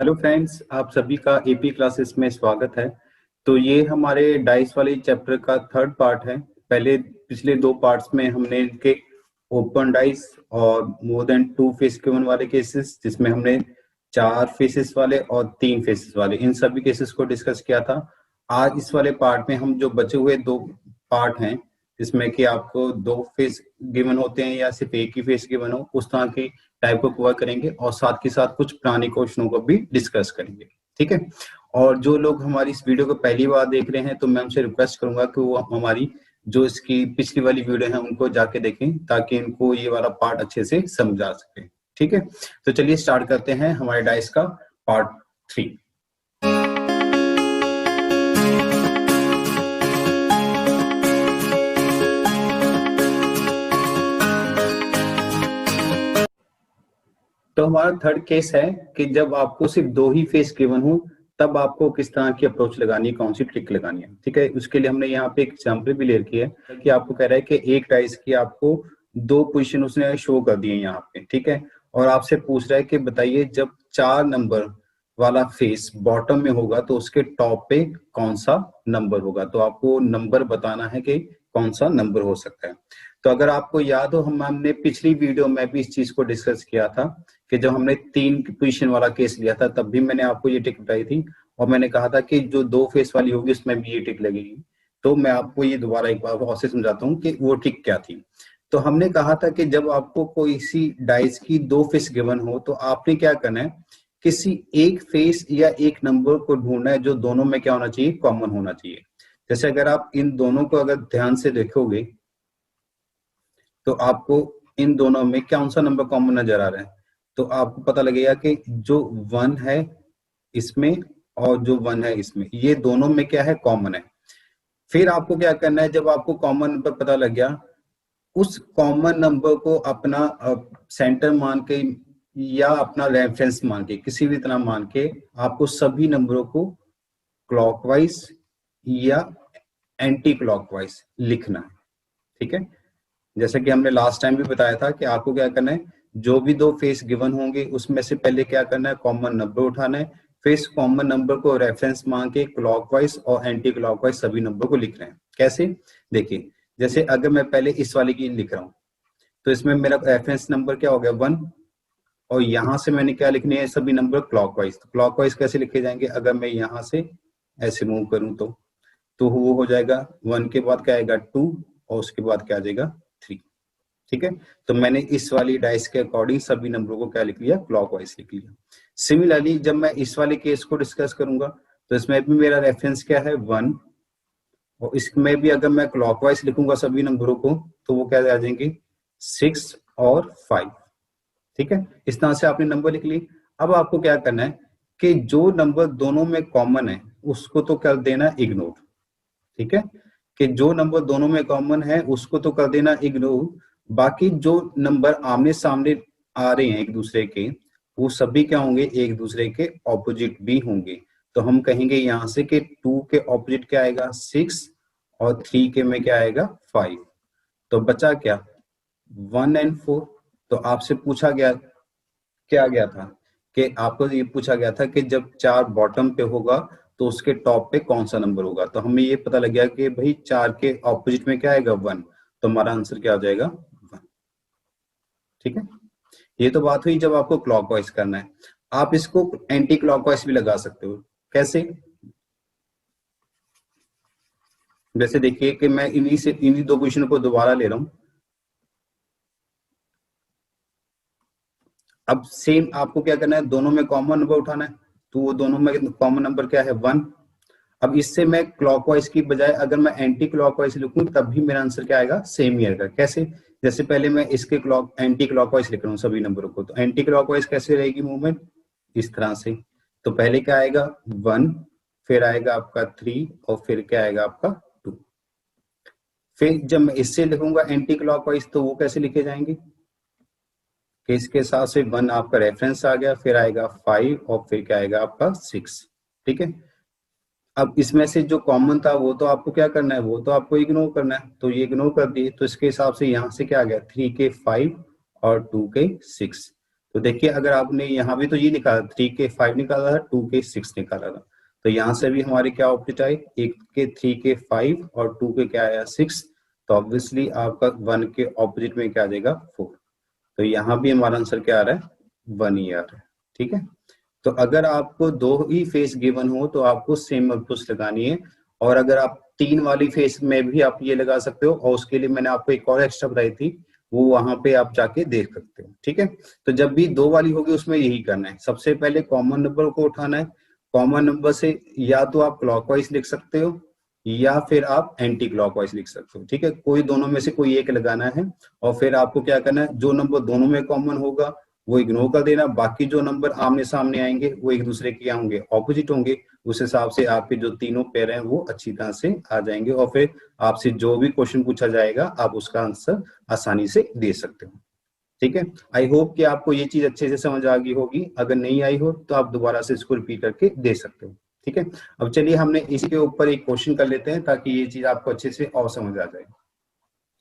Hello friends, आप सभी का एपी क्लासेस में स्वागत है। तो ये हमारे डाइस वाले चैप्टर का थर्ड पार्ट है। पिछले दो पार्ट्स में हमने इनके ओपन डाइस और मोर देन 2 फेस गिवन वाले केसेस, जिसमें हमने 4 फेसेस वाले और 3 फेसेस वाले इन सभी केसेस को डिस्कस किया था। आज इस वाले पार्ट में हम जो बचे हुए 2 पार्ट हैं, जिसमें कि आपको 2 फेस गिवन होते हैं या सिर्फ एक ही फेस गिवन हो, उस तरह की टाइप को कवर करेंगे और साथ के साथ कुछ पुराने क्वेश्चनों को भी डिस्कस करेंगे। ठीक है। और जो लोग हमारी इस वीडियो को पहली बार देख रहे हैं, तो मैं उनसे रिक्वेस्ट करूंगा कि वो हमारी जो इसकी पिछली वाली वीडियो है उनको जाके देखें, ताकि इनको ये वाला पार्ट अच्छे से समझ आ सके। ठीक है, तो चलिए स्टार्ट करते हैं हमारे डाइस का पार्ट 3। तो हमारा थर्ड केस है कि जब आपको सिर्फ 2 ही फेस गिवन हो, तब आपको किस तरह की अप्रोच लगानी है, कौन सी ट्रिक लगानी है। ठीक है, उसके लिए हमने यहाँ पे एक एग्जाम्पल भी ले रखी है कि आपको कह रहा है कि एक डाइस की आपको 2 पोजीशन उसने शो कर दी है यहाँ पे। ठीक है, और आपसे पूछ रहा है कि बताइए जब 4 नंबर वाला फेस बॉटम में होगा तो उसके टॉप पे कौन सा नंबर होगा। तो आपको नंबर बताना है कि कौन सा नंबर हो सकता है। तो अगर आपको याद हो, हमने पिछली वीडियो में भी इस चीज को डिस्कस किया था कि जब हमने 3 पोजीशन वाला केस लिया था, तब भी मैंने आपको ये ट्रिक बताई थी और मैंने कहा था कि जो 2 फेस वाली होगी उसमें भी ये ट्रिक लगेगी। तो मैं आपको ये दोबारा एक बार और से समझाता हूँ कि वो ट्रिक क्या थी। तो हमने कहा था कि जब आपको कोई सी डाइस की 2 फेस गिवन हो, तो आपने क्या करना है, किसी एक फेस या एक नंबर को ढूंढना है जो दोनों में क्या होना चाहिए, कॉमन होना चाहिए। जैसे अगर आप इन दोनों को अगर ध्यान से देखोगे, तो आपको इन दोनों में कौन सा नंबर कॉमन नजर आ रहा है। तो आपको पता लगेगा कि जो 1 है इसमें और जो 1 है इसमें, ये दोनों में क्या है, कॉमन है। फिर आपको क्या करना है, जब आपको कॉमन नंबर पता लग गया, उस कॉमन नंबर को अपना सेंटर मान के या अपना रेफरेंस मान के, किसी भी तरह मान के, आपको सभी नंबरों को क्लॉकवाइज या एंटी क्लॉकवाइज लिखना है। ठीक है, जैसे कि हमने लास्ट टाइम भी बताया था कि आपको क्या करना है, जो भी 2 फेस गिवन होंगे उसमें से पहले क्या करना है, कॉमन नंबर उठाना है। फिर इस कॉमन नंबर को रेफरेंस मान के क्लॉकवाइज और एंटी क्लॉकवाइज सभी नंबर को लिख रहे हैं। कैसे, देखिए, जैसे अगर मैं पहले इस वाले की लिख रहा हूँ, तो इसमें मेरा रेफरेंस नंबर क्या हो गया, 1, और यहां से मैंने क्या लिखने है, सभी नंबर क्लॉकवाइज। तो क्लॉकवाइज कैसे लिखे जाएंगे, अगर मैं यहां से ऐसे मूव करूं तो वो हो जाएगा 1 के बाद क्या आएगा 2 और उसके बाद क्या आ जाएगा 3। ठीक है, तो मैंने इस वाली डाइस के अकॉर्डिंग सभी नंबरों को क्या लिख लिया, क्लॉकवाइज लिख लिया। सिमिलरली जब मैं इस वाले केस को डिस्कस करूंगा, तो इसमें भी मेरा रेफरेंस क्या है, 1, और इसमें भी अगर मैं क्लॉकवाइज लिखूंगा सभी नंबरों को, तो वो क्या आ जाएंगे, 6 और 5। ठीक है, इस तरह से आपने नंबर लिख ली। अब आपको क्या करना है कि जो नंबर दोनों में कॉमन है उसको तो कर देना इग्नोर। ठीक है, कि जो नंबर दोनों में कॉमन है उसको तो कर देना इग्नोर। बाकी जो नंबर आमने सामने आ रहे हैं एक दूसरे के, वो सभी क्या होंगे, एक दूसरे के ऑपोजिट भी होंगे। तो हम कहेंगे यहां से कि 2 के ऑपोजिट क्या आएगा, 6, और 3 के में क्या आएगा, 5। तो बचा क्या, 1 एंड 4। तो आपसे पूछा गया, क्या गया था, कि आपको ये पूछा गया था कि जब 4 बॉटम पे होगा तो उसके टॉप पे कौन सा नंबर होगा। तो हमें ये पता लग गया कि भाई 4 के ऑपोजिट में क्या आएगा, 1। तो हमारा आंसर क्या हो जाएगा, 1। ठीक है, ये तो बात हुई जब आपको क्लॉकवाइज करना है। आप इसको एंटी क्लॉकवाइज भी लगा सकते हो। कैसे, जैसे देखिए कि मैं इन्हीं 2 पोजिशन को दोबारा ले रहा हूं। अब सेम आपको क्या करना है, दोनों में कॉमन नंबर उठाना है। तो वो दोनों में कॉमन नंबर क्या है, 1। अब इससे मैं क्लॉकवाइज की बजाय अगर मैं एंटी क्लॉकवाइज लिखूं, तब भी मेरा आंसर क्या आएगा, सेम ही आएगा। कैसे, जैसे पहले मैं इसके एंटी क्लॉकवाइज लिख रहा हूँ सभी नंबरों को, तो एंटी क्लॉकवाइज कैसे रहेगी मूवमेंट, इस तरह से। तो पहले क्या आएगा, 1, फिर आएगा आपका 3, और फिर क्या आएगा आपका 2। फिर जब मैं इससे लिखूंगा एंटी क्लॉकवाइज, तो वो कैसे लिखे जाएंगे, कि इसके हिसाब से 1 आपका रेफरेंस आ गया, फिर आएगा 5, और फिर क्या आएगा आपका 6। ठीक है, अब इसमें से जो कॉमन था वो तो आपको क्या करना है, वो तो आपको इग्नोर करना है। तो ये इग्नोर कर दिए, तो इसके हिसाब से यहाँ से क्या आ गया, 3 के 5 और 2 के 6। तो देखिए अगर आपने यहाँ भी तो ये निकाला 3 के 5 निकाला था, 2 के 6 निकाला था, तो यहाँ से भी हमारे क्या ऑपोजिट आए, 1 के 3 के 5 और 2 के क्या आया 6, तो ऑब्वियसली आपका 1 के ऑपोजिट में क्या आ जाएगा 4। तो यहाँ भी हमारा आंसर क्या आ रहा है 1 ही आ रहा है। ठीक है, तो अगर आपको दो ही फेस गिवन हो तो आपको सेम अप्रोच लगानी है, और अगर आप 3 वाली फेस में भी आप ये लगा सकते हो, और उसके लिए मैंने आपको एक और एक्स्ट्रा बताई थी, वो वहां पे आप जाके देख सकते हो। ठीक है, तो जब भी 2 वाली होगी उसमें यही करना है, सबसे पहले कॉमन नंबर को उठाना है, कॉमन नंबर से या तो आप क्लॉकवाइज लिख सकते हो या फिर आप एंटी क्लॉकवाइज लिख सकते हो। ठीक है, कोई दोनों में से कोई एक लगाना है, और फिर आपको क्या करना है, जो नंबर दोनों में कॉमन होगा वो इग्नोर कर देना, बाकी जो नंबर आमने सामने आएंगे वो एक दूसरे के होंगे, ऑपोजिट होंगे, उस हिसाब से आपके जो तीनों पेयर हैं वो अच्छी तरह से आ जाएंगे, और फिर आपसे जो भी क्वेश्चन पूछा जाएगा आप उसका आंसर आसानी से दे सकते हो। ठीक है, आई होप कि आपको ये चीज अच्छे से समझ आ गई होगी, अगर नहीं आई हो तो आप दोबारा से इसको रिपीट करके दे सकते हो। ठीक है, अब चलिए हमने इसके ऊपर एक क्वेश्चन कर लेते हैं ताकि ये चीज आपको अच्छे से और समझ आ जाए।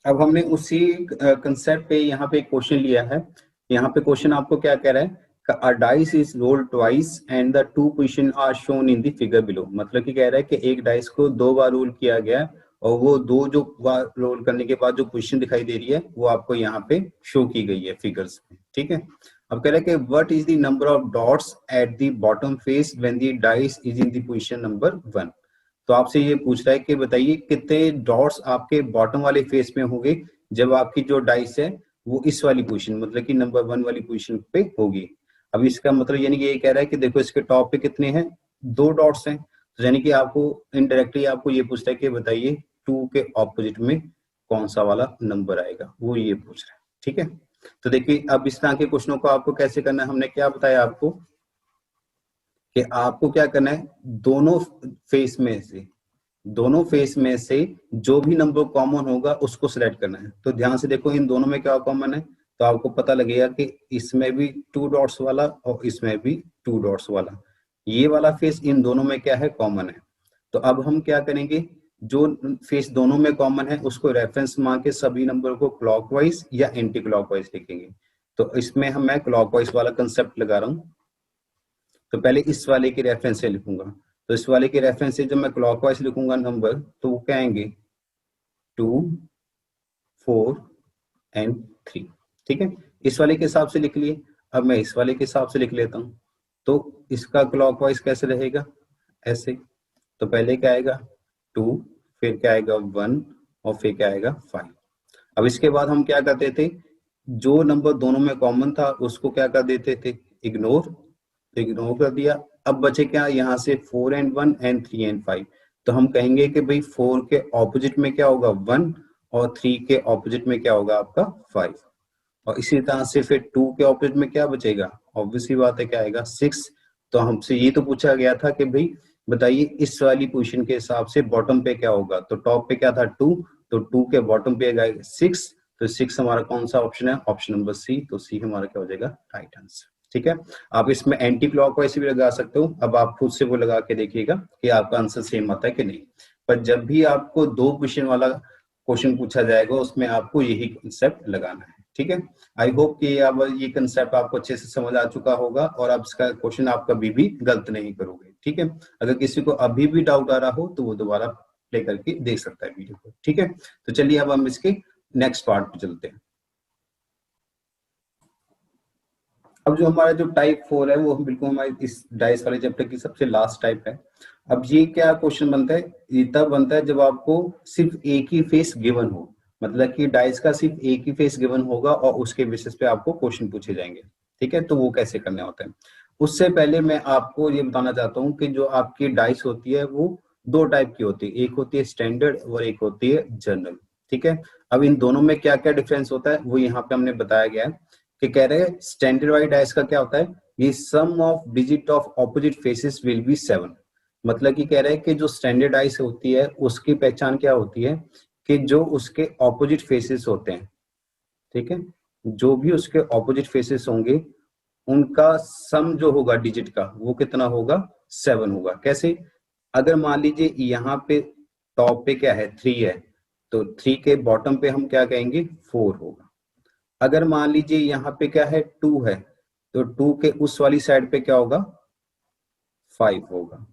अब हमने उसी कंसेप्ट पे यहाँ पे एक क्वेश्चन लिया है। यहाँ पे क्वेश्चन आपको क्या कह रहा है, a dice is rolled twice and the two positions are shown in the figure below। मतलब कि कह रहा है कि एक डाइस को 2 बार रोल किया गया और वो 2 जो बार रोल करने के बाद जो पोजीशन दिखाई दे रही है वो आपको यहाँ पे शो की गई है फिगर्स में। ठीक है, अब कह रहा है कि what is the number of dots at the bottom face when the dice is in the position number 1। तो आपसे ये पूछ रहा है कि बताइए कितने डॉट्स आपके बॉटम वाले फेस में होंगे जब आपकी जो डाइस है वो इस वाली पोजीशन मतलब कि नंबर 1 वाली पोजीशन पे होगी। अब इसका मतलब यानी कि ये कह रहा है कि देखो इसके टॉप पे कितने हैं, 2 डॉट्स हैं, तो यानी कि आपको इनडायरेक्टली आपको ये पूछ रहा है कि बताइए 2 के ऑपोजिट में कौन सा वाला नंबर आएगा, वो ये पूछ रहा है। ठीक है, तो देखिए अब इस तरह के क्वेश्चनों को आपको कैसे करना है, हमने क्या बताया आपको कि आपको क्या करना है, दोनों फेस में से जो भी नंबर कॉमन होगा उसको सिलेक्ट करना है। तो ध्यान से देखो इन दोनों में क्या कॉमन है, तो आपको पता लगेगा कि इसमें भी 2 डॉट्स वाला और इसमें भी 2 डॉट्स वाला, ये वाला फेस इन दोनों में क्या है कॉमन है। तो अब हम क्या करेंगे, जो फेस दोनों में कॉमन है उसको रेफरेंस मान के सभी नंबर को क्लॉकवाइज या एंटी क्लॉकवाइज लिखेंगे। तो इसमें मैं क्लॉकवाइज वाला कंसेप्ट लगा रहा हूँ, तो पहले इस वाले के रेफरेंस से लिखूंगा। तो इस वाले के रेफरेंस से जब मैं क्लॉकवाइज लिखूंगा नंबर तो वो क्या आएंगे 2, 4 एंड 3। ठीक है, इस वाले के हिसाब से लिख लिए, अब मैं इस वाले के हिसाब से लिख लेता हूँ। तो इसका क्लॉकवाइज कैसे रहेगा, ऐसे, तो पहले क्या आएगा 2, फिर क्या आएगा 1 और फिर क्या आएगा 5। अब इसके बाद हम क्या करते थे, जो नंबर दोनों में कॉमन था उसको क्या कर देते थे इग्नोर, इग्नोर कर दिया। अब बचे क्या यहाँ से 4 एंड 1 एंड 3 एंड 5। तो हम कहेंगे कि भाई 4 के ऑपोजिट में क्या होगा 1 और 3 के ऑपोजिट में क्या होगा आपका 5, और इसी तरह से फिर 2 के ऑपोजिट में क्या बचेगा, ऑब्वियसली बात है क्या आएगा 6। तो हमसे ये तो पूछा गया था कि भाई बताइए इस वाली पोजीशन के हिसाब से बॉटम पे क्या होगा, तो टॉप पे क्या था 2, तो 2 के बॉटम पे आएगा 6, तो 6 हमारा कौन सा ऑप्शन है, ऑप्शन नंबर सी, तो सी हमारा क्या हो जाएगा राइट आंसर। ठीक है, आप इसमें एंटी क्लॉकवाइज भी लगा सकते हो, अब आप खुद से वो लगा के देखिएगा कि आपका आंसर सेम आता है कि नहीं। पर जब भी आपको 2 क्वेश्चन वाला क्वेश्चन पूछा जाएगा उसमें आपको यही कंसेप्ट लगाना है। ठीक है, आई होप कि अब ये कंसेप्ट आपको अच्छे से समझ आ चुका होगा और आप इसका क्वेश्चन आप कभी भी गलत नहीं करोगे। ठीक है, अगर किसी को अभी भी डाउट आ रहा हो तो वो दोबारा प्ले करके देख सकता है वीडियो को। ठीक है, तो चलिए अब हम इसके नेक्स्ट पार्ट पे चलते हैं। अब जो हमारा जो टाइप 4 है वो बिल्कुल हमारे इस डाइस वाले चैप्टर की सबसे लास्ट टाइप है। अब ये क्या क्वेश्चन बनता है, ये तब बनता है जब आपको सिर्फ एक ही फेस गिवन हो, मतलब कि डाइस का सिर्फ एक ही फेस गिवन होगा और उसके बेसिस पे आपको क्वेश्चन पूछे जाएंगे। ठीक है, तो वो कैसे करने होते हैं, उससे पहले मैं आपको ये बताना चाहता हूँ कि जो आपकी डाइस होती है वो 2 टाइप की होती है, एक होती है स्टैंडर्ड और एक होती है जनरल। ठीक है, अब इन दोनों में क्या क्या डिफरेंस होता है वो यहाँ पे हमने बताया गया है कि कह रहे हैं स्टैंडर्ड डाइस का क्या होता है, ये sum of digit of opposite faces will be 7। मतलब कि कह रहे हैं कि जो स्टैंडर्ड डाइस होती है उसकी पहचान क्या होती है कि जो उसके ऑपोजिट फेसेस होते हैं, ठीक है, जो भी उसके ऑपोजिट फेसेस होंगे उनका सम जो होगा डिजिट का वो कितना होगा 7 होगा। कैसे, अगर मान लीजिए यहाँ पे टॉप पे क्या है 3 है, तो 3 के बॉटम पे हम क्या कहेंगे 4 होगा। अगर मान लीजिए यहाँ पे क्या है 2 है, तो 2 के उस वाली साइड पे क्या होगा, 5 होगा।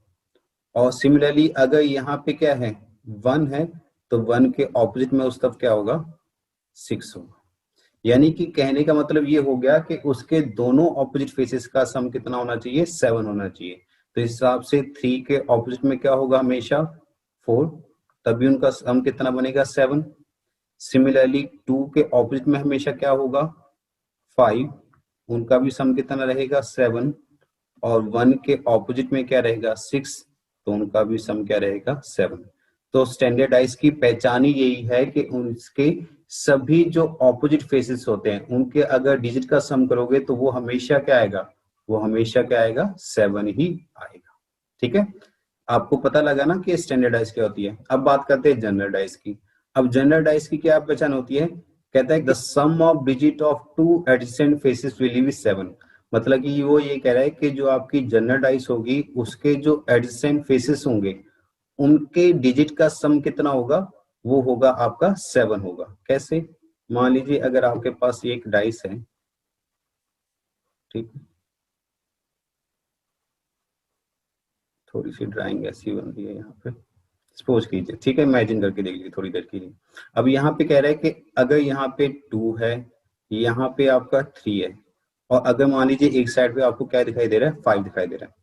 और सिमिलरली अगर यहाँ पे क्या है, 1 है, तो 1 के ऑपोजिट में उस तरफ क्या होगा, 6 होगा। यानी कि कहने का मतलब ये हो गया कि उसके दोनों ऑपोजिट फेसेस का सम कितना होना चाहिए, 7 होना चाहिए। तो इस हिसाब से 3 के ऑपोजिट में क्या होगा हमेशा, 4, तभी उनका सम कितना बनेगा, 7। सिमिलरली 2 के ऑपोजिट में हमेशा क्या होगा, 5, उनका भी सम कितना रहेगा, 7। और 1 के ऑपोजिट में क्या रहेगा, 6, तो उनका भी सम क्या रहेगा, 7। तो स्टैंडर्डाइज की पहचान ही यही है कि उनके सभी जो ऑपोजिट फेसेस होते हैं उनके अगर डिजिट का सम करोगे तो वो हमेशा क्या आएगा, वो हमेशा क्या आएगा, 7 ही आएगा। ठीक है, आपको पता लगा ना कि स्टैंडर्डाइज क्या होती है। अब बात करते हैं जनरलाइज की। अब जनरलाइज की क्या पहचान होती है, कहता है the sum of digit of two adjacent faces will be 7। मतलब कि वो ये कह रहा है कि जो आपकी जनरलाइज होगी उसके जो एडजेसेंट फेसेस होंगे उनके डिजिट का सम कितना होगा, वो होगा आपका 7 होगा। कैसे, मान लीजिए अगर आपके पास एक डाइस है, ठीक, थोड़ी सी ड्राइंग ऐसी बन रही है यहाँ पे, सपोज कीजिए, ठीक है, इमेजिन करके देख लीजिए थोड़ी देर के लिए। अब यहाँ पे कह रहा है कि अगर यहाँ पे 2 है, यहाँ पे आपका 3 है, और अगर मान लीजिए एक साइड पे आपको क्या दिखाई दे रहा है, 5 दिखाई दे रहा है।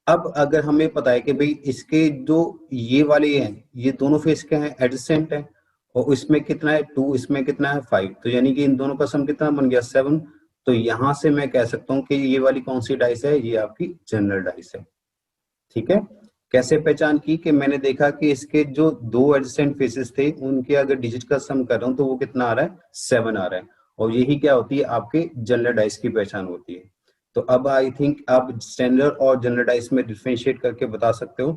अब अगर हमें पता है कि भाई इसके जो ये वाले हैं ये दोनों फेस क्या है, एडजेसेंट है, और इसमें कितना है 2, इसमें कितना है 5, तो यानी कि इन दोनों का सम कितना बन गया, 7। तो यहां से मैं कह सकता हूँ कि ये वाली कौन सी डाइस है, ये आपकी जनरल डाइस है। ठीक है, कैसे पहचान की कि मैंने देखा कि इसके जो दो एडजेसेंट फेसेस थे उनके अगर डिजिट का सम कर रहा हूं तो वो कितना आ रहा है, 7 आ रहा है। और यही क्या होती है, आपके जनरल डाइस की पहचान होती है। तो अब आई थिंक आप स्टैंडर्ड और जनरल डाइस में डिफरेंशिएट करके बता सकते हो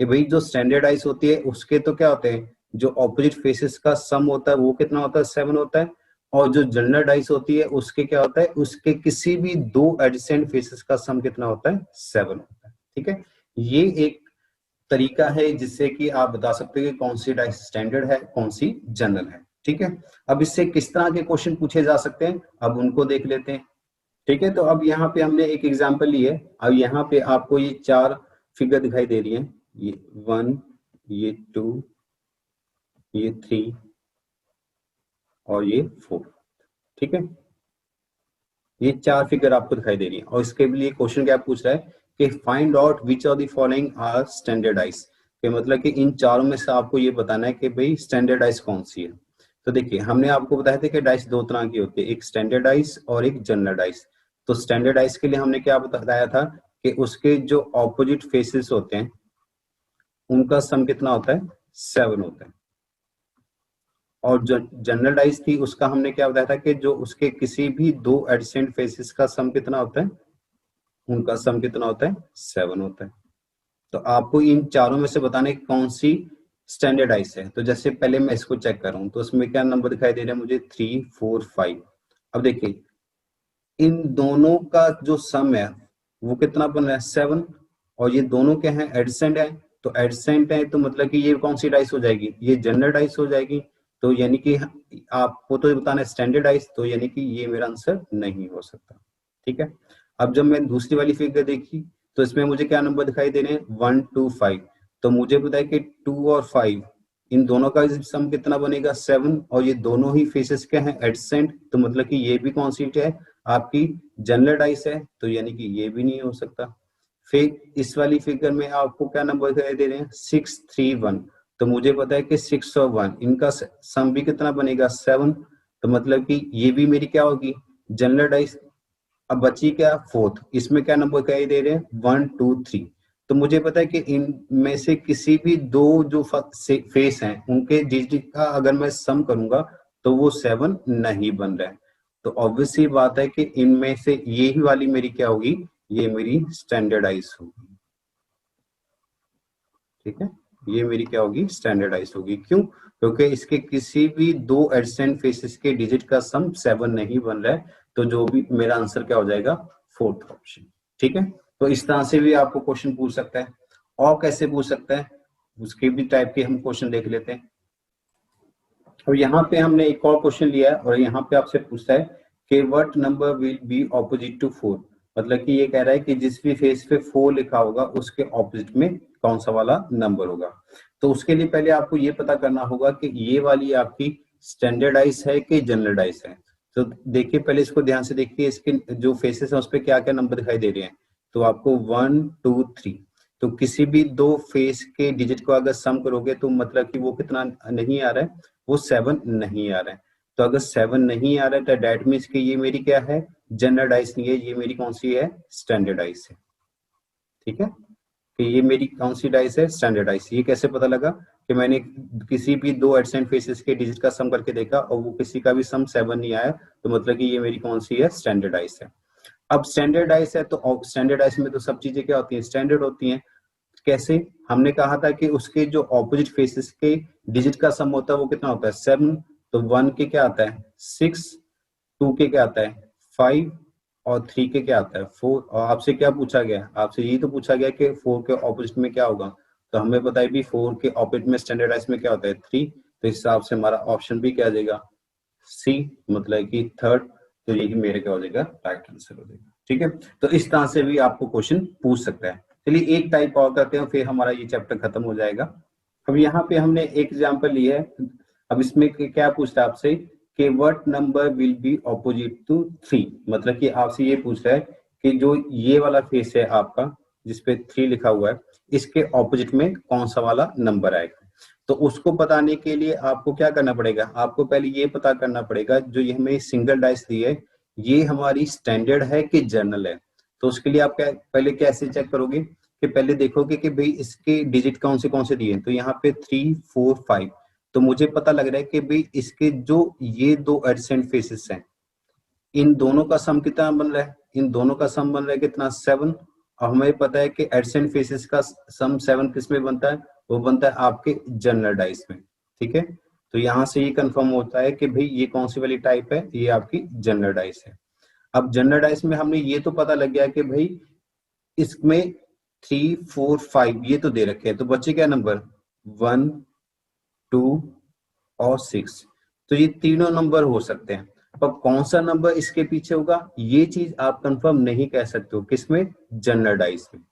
कि भाई जो स्टैंडर्ड डाइस होती है उसके तो क्या होते हैं, जो ऑपोजिट फेसेस का सम होता है वो कितना होता है, 7 होता है। और जो जनरल डाइस होती है उसके क्या होता है, उसके किसी भी दो एडजेसेंट फेसेस का सम कितना होता है, 7 होता है। ठीक है, ये एक तरीका है जिससे कि आप बता सकते हो कि कौन सी डाइस स्टैंडर्ड है, कौन सी जनरल है। ठीक है, अब इससे किस तरह के क्वेश्चन पूछे जा सकते हैं, अब उनको देख लेते हैं। ठीक है, तो अब यहाँ पे हमने एक एग्जांपल ली है। अब यहाँ पे आपको ये 4 फिगर दिखाई दे रही है, ये 1, ये 2, ये 3 और ये 4। ठीक है, ये 4 फिगर आपको दिखाई दे रही है, और इसके लिए क्वेश्चन क्या पूछ रहा है कि find out which of the following are standard dice, कि मतलब कि इन चारों में से आपको ये बताना है कि भाई स्टैंडर्डाइज कौन सी है। तो देखिए हमने आपको बताया था कि डाइस दो तरह की होती है, एक स्टैंडर्डाइज और एक जनरलाइज। तो स्टैंडर्डाइज के लिए हमने क्या बताया था कि उसके जो ऑपोजिट फेसेस होते हैं उनका सम कितना होता है, 7 होता है। और जो जनरलाइज थी उसका हमने क्या बताया था कि जो उसके किसी भी दो एडजेसेंट फेसेस का सम कितना होता है, उनका सम कितना होता है, 7 होता है। तो आपको इन चारों में से बताने की कौन सी स्टैंडर्डाइज है। तो जैसे पहले मैं इसको चेक कर रहा हूं तो उसमें क्या नंबर दिखाई दे रहा है मुझे, 3, 4, 5। अब देखिए इन दोनों का जो सम है वो कितना बन रहा है, 7। और ये दोनों क्या है, एडसेंट है। तो एडसेंट है तो मतलब कि ये कौन सी डाइस हो जाएगी, ये जनरल डाइस हो जाएगी। तो यानी कि आपको तो बताना है स्टैंडर्डाइज, तो यानी कि ये मेरा आंसर नहीं हो सकता। ठीक है, अब जब मैं दूसरी वाली फिगर देखी तो इसमें मुझे क्या नंबर दिखाई दे रहे हैं, 1, 2, 5। तो मुझे पता है कि 2 और 5 इन दोनों का सम कितना बनेगा, 7। और ये दोनों ही फेसेस क्या है, एडसेंट, तो मतलब कि ये भी कौन सी है, आपकी जनरल डाइस है। तो यानी कि ये भी नहीं हो सकता। फिर इस वाली फिगर में आपको क्या नंबर दिखाई दे रहे हैं, 6, 3, 1। तो मुझे पता है कि 6 और 1 इनका सम भी कितना बनेगा, 7। तो मतलब कि ये भी मेरी क्या होगी, जनरल डाइस। अब बची क्या, फोर्थ, इसमें क्या नंबर दिखाई दे रहे हैं, 1, 2, 3। तो मुझे पता है कि इनमें से किसी भी दो जो फेस हैं उनके डिजिट का अगर मैं सम करूंगा तो वो 7 नहीं बन रहा है। तो ऑब्वियस सी बात है कि इनमें से ये ही वाली मेरी क्या होगी, ये मेरी स्टैंडर्डाइज होगी। ठीक है, ये मेरी क्या होगी, स्टैंडर्डाइज होगी। क्यों, क्योंकि इसके किसी भी दो एडजेसेंट फेसेस के डिजिट का सम 7 नहीं बन रहा है। तो जो भी मेरा आंसर क्या हो जाएगा, फोर्थ ऑप्शन। ठीक है, तो इस तरह से भी आपको क्वेश्चन पूछ सकता है। और कैसे पूछ सकता है, उसके भी टाइप के हम क्वेश्चन देख लेते हैं। और यहाँ पे हमने एक और क्वेश्चन लिया है और यहाँ पे आपसे पूछता है कि what number will be opposite to 4। मतलब कि ये कह रहा है कि जिस भी फेस पे 4 लिखा होगा उसके ऑपोजिट में कौन सा वाला नंबर होगा। तो उसके लिए पहले आपको ये पता करना होगा कि ये वाली आपकी स्टैंडर्डाइज है कि जनरलाइज है। तो देखिए पहले इसको ध्यान से देखिए, इसके जो फेसेस हैं उस पर क्या क्या नंबर दिखाई दे रहे हैं। तो आपको 1 2 3, तो किसी भी दो फेस के डिजिट को अगर सम करोगे तो मतलब कि वो कितना नहीं आ रहा है, वो 7 नहीं आ रहा है। तो अगर 7 नहीं आ रहा है तो डेट मीन्स कि ये मेरी क्या है, जनरलाइज नहीं है, ये मेरी कौन सी है, स्टैंडर्डाइज है। ठीक है, कि ये मेरी कौन सी डाइस है, स्टैंडर्डाइज। ये कैसे पता लगा कि मैंने किसी भी दो एडसेंट फेसेस के डिजिट का सम करके देखा और वो किसी का भी सम 7 नहीं आया, तो मतलब कि ये मेरी कौन सी है, स्टैंडर्डाइज है। अब स्टैंडर्डाइज है तो स्टैंडर्डाइज में तो सब चीजें क्या होती हैं, स्टैंडर्ड होती हैं। कैसे, हमने कहा था कि उसके जो ऑपोजिट फेसेस के डिजिट का सम होता है वो कितना होता है, 7। तो 1 के क्या आता है, 6, 2 के क्या आता है, 5, और 3 के क्या आता है, 4। और आपसे क्या पूछा गया, आपसे यही तो पूछा गया कि 4 के ऑपोजिट में क्या होगा। तो हमें पता है भी 4 के ऑपोजिट में स्टैंडर्डाइज में क्या होता है, 3। तो इस हिसाब से हमारा ऑप्शन भी क्या आ जाएगा, सी, मतलब कि थर्ड। तो यही मेरे क्या हो जाएगा, राइट आंसर हो जाएगा। ठीक है, तो इस तरह से भी आपको क्वेश्चन पूछ सकता है। चलिए एक टाइप और करते हैं, फिर हमारा ये चैप्टर खत्म हो जाएगा। अब यहाँ पे हमने एक एग्जाम्पल लिया है। अब इसमें क्या पूछता है आपसे कि what number will be opposite to 3, मतलब कि आपसे ये पूछ रहा है कि जो ये वाला फेस है आपका जिसपे 3 लिखा हुआ है, इसके ऑपोजिट में कौन सा वाला नंबर आएगा। तो उसको बताने के लिए आपको क्या करना पड़ेगा, आपको पहले ये पता करना पड़ेगा जो ये हमें सिंगल डाइस दी है ये हमारी स्टैंडर्ड है कि जनरल है। तो उसके लिए आप क्या पहले कैसे चेक करोगे कि पहले देखोगे कि भाई इसके डिजिट कौन से दिए। तो यहाँ पे 3 4 5, तो मुझे पता लग रहा है कि भाई इसके जो ये दो एडसेंट फेसेस हैं इन दोनों का सम कितना बन रहा है, इन दोनों का सम बन रहा है कितना, 7। और हमें पता है कि एडसेंट फेसेस का सम 7 किस में बनता है, वो बनता है आपके जनरल डाइस में। ठीक है, तो यहां से ये कंफर्म होता है कि भाई ये कौन सी वाली टाइप है, ये आपकी जनरल डाइस है। अब जनरल डाइस में हमने ये तो पता लग गया कि भाई इसमें 3 4 5 ये तो दे रखे हैं, तो बच्चे क्या नंबर 1 2 और 6। तो ये तीनों नंबर हो सकते हैं। अब कौन सा नंबर इसके पीछे होगा ये चीज आप कंफर्म नहीं कह सकते हो, किसमें, जनरल डाइस में।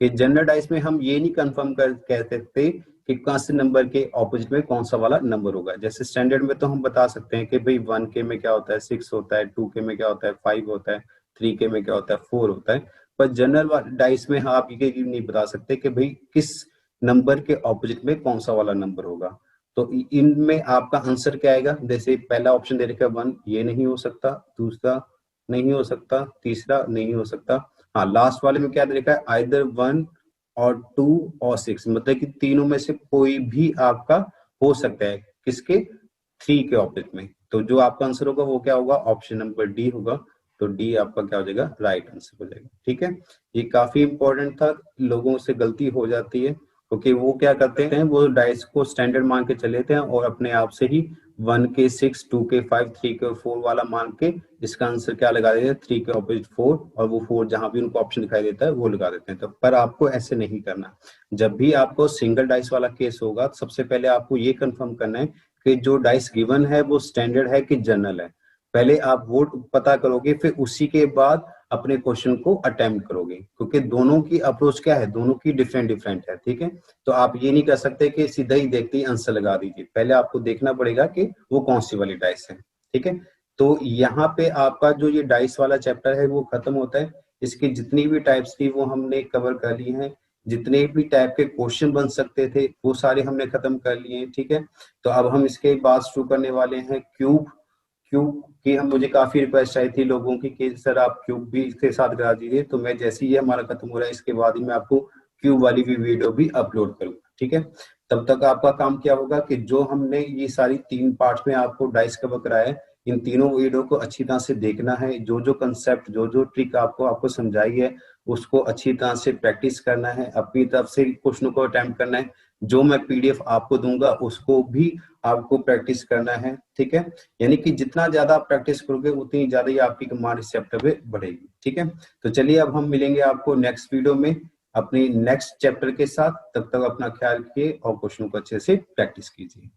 कि जनरल डाइस में हम ये नहीं कंफर्म कर कह सकते कि कौन से नंबर के ऑपोजिट में कौन सा वाला नंबर होगा। जैसे स्टैंडर्ड में तो हम बता सकते हैं कि भाई 1 के में क्या होता है, 6 होता है, 2 के में क्या होता है, 5 होता है, 3 के में क्या होता है, 4 होता है। पर जनरल डाइस में आप ये नहीं बता सकते कि भाई किस नंबर के ऑपोजिट में कौन सा वाला नंबर होगा। तो इनमें आपका आंसर क्या आएगा, जैसे पहला ऑप्शन दे रखा है 1, ये नहीं हो सकता, दूसरा नहीं हो सकता, तीसरा नहीं हो सकता। हाँ, लास्ट वाले में क्या देखा है, आइदर 1 और 2 और 6, मतलब कि तीनों में से कोई भी आपका हो सकता है, किसके, 3 के ऑपोजिट में। तो जो आपका आंसर होगा वो क्या होगा, ऑप्शन नंबर डी होगा। तो डी आपका क्या हो जाएगा, राइट आंसर हो जाएगा। ठीक है, ये काफी इंपॉर्टेंट था, लोगों से गलती हो जाती है क्योंकि वो क्या करते हैं, वो डाइस को स्टैंडर्ड मान के चले थे और अपने आप से ही 1 के 6, 2 के 5, 3 के 4 वाला मान के इसका आंसर क्या लगा देते हैं, 3 के ऑपोजिट 4, और वो 4 जहां भी उनको ऑप्शन दिखाई देता है वो लगा देते हैं। तो पर आपको ऐसे नहीं करना। जब भी आपको सिंगल डाइस वाला केस होगा सबसे पहले आपको ये कंफर्म करना है कि जो डाइस गिवन है वो स्टैंडर्ड है कि जनरल है। पहले आप वो पता करोगे, फिर उसी के बाद अपने क्वेश्चन को अटेम्प्ट करोगे, क्योंकि दोनों की अप्रोच क्या है, दोनों की डिफरेंट डिफरेंट है। ठीक है, तो आप ये नहीं कर सकते कि सीधा ही देखते ही आंसर लगा दीजिए, पहले आपको देखना पड़ेगा कि वो कौन सी वाली डाइस है। ठीक है, तो यहाँ पे आपका जो ये डाइस वाला चैप्टर है वो खत्म होता है। इसकी जितनी भी टाइप्स थी वो हमने कवर कर ली हैं, जितने भी टाइप के क्वेश्चन बन सकते थे वो सारे हमने खत्म कर लिए हैं। ठीक है, तो अब हम इसके बाद शुरू करने वाले हैं क्यूब। क्यूब की हम मुझे काफी रिक्वेस्ट आई थी लोगों की कि सर आप क्यूब भी इसके साथ करा दीजिए, तो मैं जैसे ही हमारा खत्म हो रहा है इसके बाद ही मैं आपको क्यूब वाली भी वीडियो भी अपलोड करूंगा। ठीक है, तब तक आपका काम क्या होगा कि जो हमने ये सारी 3 पार्ट्स में आपको डाइस कवर कराया है, इन तीनों वीडियो को अच्छी तरह से देखना है। जो जो कंसेप्ट, जो जो ट्रिक आपको समझाई है उसको अच्छी तरह से प्रैक्टिस करना है, अपनी तरफ से क्वेश्चनों को अटेम्प्ट करना है। जो मैं पीडीएफ आपको दूंगा उसको भी आपको प्रैक्टिस करना है। ठीक है, यानी कि जितना ज्यादा आप प्रैक्टिस करोगे उतनी ज्यादा ही आपकी कमांड इस चैप्टर पे बढ़ेगी। ठीक है, तो चलिए अब हम मिलेंगे आपको नेक्स्ट वीडियो में अपनी नेक्स्ट चैप्टर के साथ। तब तक अपना ख्याल रखिए और क्वेश्चन को अच्छे से प्रैक्टिस कीजिए।